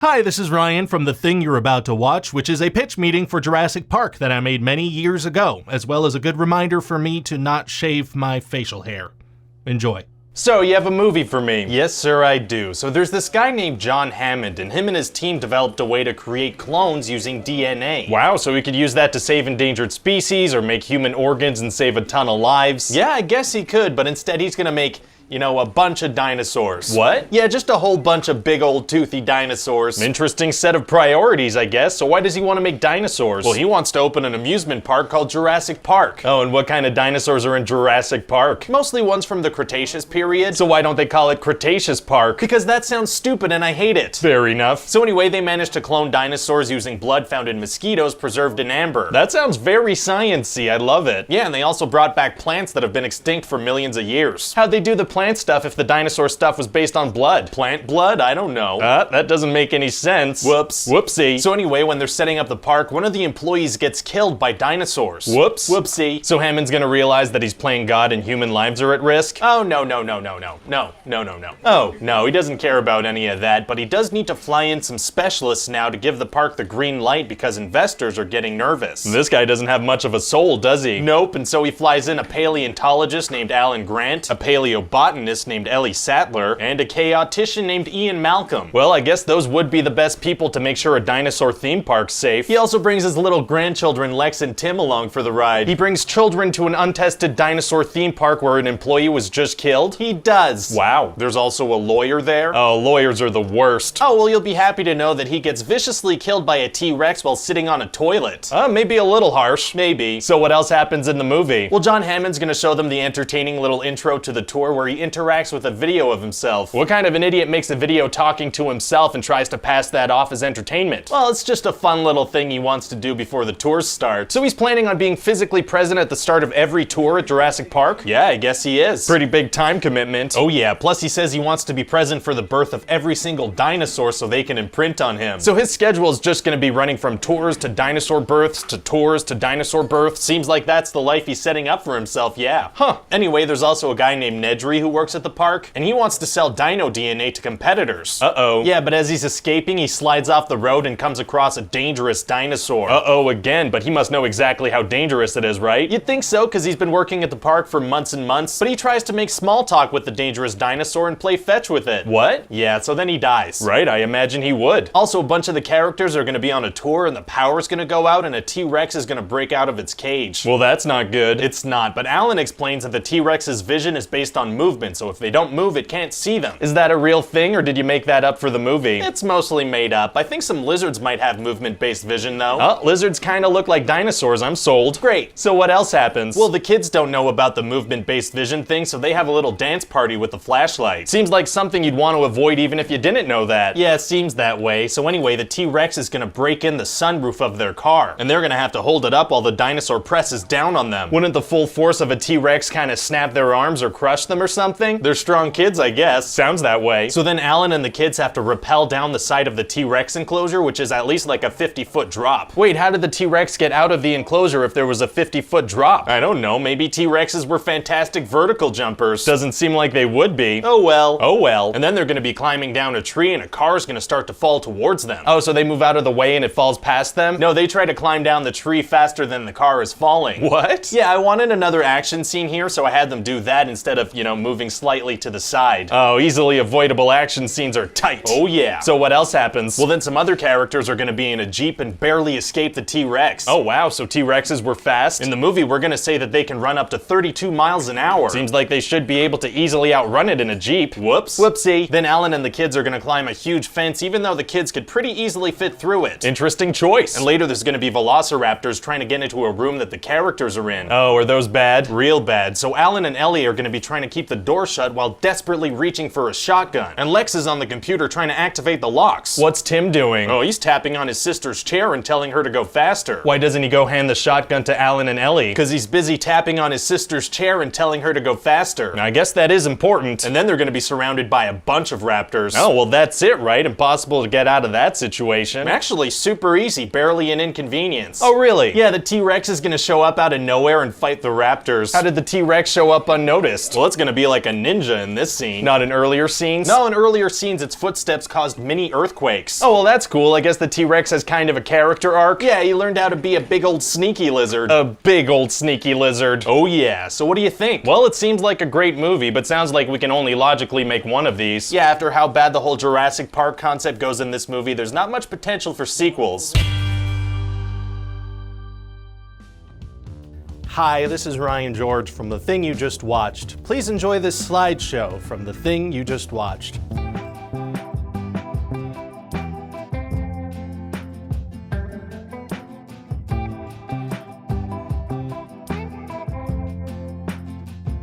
Hi, this is Ryan from The Thing You're About to Watch, which is a pitch meeting for Jurassic Park that I made many years ago, as well as a good reminder for me to not shave my facial hair. Enjoy. So, you have a movie for me? Yes, sir, I do. So there's this guy named John Hammond, and him and his team developed a way to create clones using DNA. Wow, so he could use that to save endangered species, or make human organs and save a ton of lives? Yeah, I guess he could, but instead he's gonna make, a bunch of dinosaurs. What? Yeah, just a whole bunch of big old toothy dinosaurs. An interesting set of priorities, I guess. So why does he want to make dinosaurs? Well, he wants to open an amusement park called Jurassic Park. Oh, and what kind of dinosaurs are in Jurassic Park? Mostly ones from the Cretaceous period. So why don't they call it Cretaceous Park? Because that sounds stupid and I hate it. Fair enough. So anyway, they managed to clone dinosaurs using blood found in mosquitoes preserved in amber. That sounds very science-y. I love it. Yeah, and they also brought back plants that have been extinct for millions of years. How'd they do the plant stuff if the dinosaur stuff was based on blood? Plant blood? I don't know. That doesn't make any sense. Whoops. Whoopsie. So anyway, when they're setting up the park, one of the employees gets killed by dinosaurs. Whoops. Whoopsie. So Hammond's gonna realize that he's playing God and human lives are at risk? Oh, no. Oh, no, he doesn't care about any of that, but he does need to fly in some specialists now to give the park the green light because investors are getting nervous. This guy doesn't have much of a soul, does he? Nope, and so he flies in a paleontologist named Alan Grant, a paleobotanist named Ellie Sattler, and a chaotician named Ian Malcolm. Well, I guess those would be the best people to make sure a dinosaur theme park's safe. He also brings his little grandchildren Lex and Tim along for the ride. He brings children to an untested dinosaur theme park where an employee was just killed. He does. Wow, there's also a lawyer there? Oh, lawyers are the worst. Oh, well, you'll be happy to know that he gets viciously killed by a T-Rex while sitting on a toilet. Maybe a little harsh. Maybe. So what else happens in the movie? Well, John Hammond's gonna show them the entertaining little intro to the tour where he interacts with a video of himself. What kind of an idiot makes a video talking to himself and tries to pass that off as entertainment? Well, it's just a fun little thing he wants to do before the tours start. So he's planning on being physically present at the start of every tour at Jurassic Park? Yeah, I guess he is. Pretty big time commitment. Oh yeah, plus he says he wants to be present for the birth of every single dinosaur so they can imprint on him. So his schedule is just gonna be running from tours to dinosaur births to tours to dinosaur births. Seems like that's the life he's setting up for himself, yeah. Huh. Anyway, there's also a guy named Nedry who works at the park, and he wants to sell dino DNA to competitors. Uh-oh. Yeah, but as he's escaping, he slides off the road and comes across a dangerous dinosaur. Uh-oh again, but he must know exactly how dangerous it is, right? You'd think so, because he's been working at the park for months and months, but he tries to make small talk with the dangerous dinosaur and play fetch with it. What? Yeah, so then he dies. Right, I imagine he would. Also, a bunch of the characters are gonna be on a tour and the power's gonna go out and a T-Rex is gonna break out of its cage. Well, that's not good. It's not, but Alan explains that the T-Rex's vision is based on movement, so if they don't move, it can't see them. Is that a real thing, or did you make that up for the movie? It's mostly made up. I think some lizards might have movement-based vision, though. Oh, lizards kinda look like dinosaurs. I'm sold. Great. So what else happens? Well, the kids don't know about the movement-based vision thing, so they have a little dance party with the flashlight. Seems like something you'd want to avoid even if you didn't know that. Yeah, it seems that way. So anyway, the T-Rex is gonna break in the sunroof of their car, and they're gonna have to hold it up while the dinosaur presses down on them. Wouldn't the full force of a T-Rex kinda snap their arms or crush them or something? They're strong kids, I guess. Sounds that way. So then Alan and the kids have to rappel down the side of the T-Rex enclosure, which is at least like a 50-foot drop. Wait, how did the T-Rex get out of the enclosure if there was a 50-foot drop? I don't know, maybe T-Rexes were fantastic vertical jumpers. Doesn't seem like they would be. Oh well. Oh well. And then they're gonna be climbing down a tree and a car's gonna start to fall towards them. Oh, so they move out of the way and it falls past them? No, they try to climb down the tree faster than the car is falling. What? Yeah, I wanted another action scene here, so I had them do that instead of, moving slightly to the side. Oh, easily avoidable action scenes are tight. Oh yeah. So what else happens? Well, then some other characters are gonna be in a Jeep and barely escape the T-Rex. Oh wow, so T-Rexes were fast? In the movie, we're gonna say that they can run up to 32 miles an hour. Seems like they should be able to easily outrun it in a Jeep. Whoops. Whoopsie. Then Alan and the kids are gonna climb a huge fence, even though the kids could pretty easily fit through it. Interesting choice. And later there's gonna be velociraptors trying to get into a room that the characters are in. Oh, are those bad? Real bad. So Alan and Ellie are gonna be trying to keep the door shut while desperately reaching for a shotgun. And Lex is on the computer trying to activate the locks. What's Tim doing? Oh, he's tapping on his sister's chair and telling her to go faster. Why doesn't he go hand the shotgun to Alan and Ellie? Because he's busy tapping on his sister's chair and telling her to go faster. I guess that is important. And then they're gonna be surrounded by a bunch of raptors. Oh, well that's it, right? Impossible to get out of that situation. Actually, super easy, barely an inconvenience. Oh, really? Yeah, the T-Rex is gonna show up out of nowhere and fight the raptors. How did the T-Rex show up unnoticed? Well, it's gonna be like a ninja in this scene. Not in earlier scenes? No, in earlier scenes, its footsteps caused mini earthquakes. Oh, well, that's cool. I guess the T-Rex has kind of a character arc. Yeah, he learned how to be a big old sneaky lizard. A big old sneaky lizard. Oh yeah, so what do you think? Well, it seems like a great movie, but sounds like we can only logically make one of these. Yeah, after how bad the whole Jurassic Park concept goes in this movie, there's not much potential for sequels. Hi, this is Ryan George from The Thing You Just Watched. Please enjoy this slideshow from The Thing You Just Watched.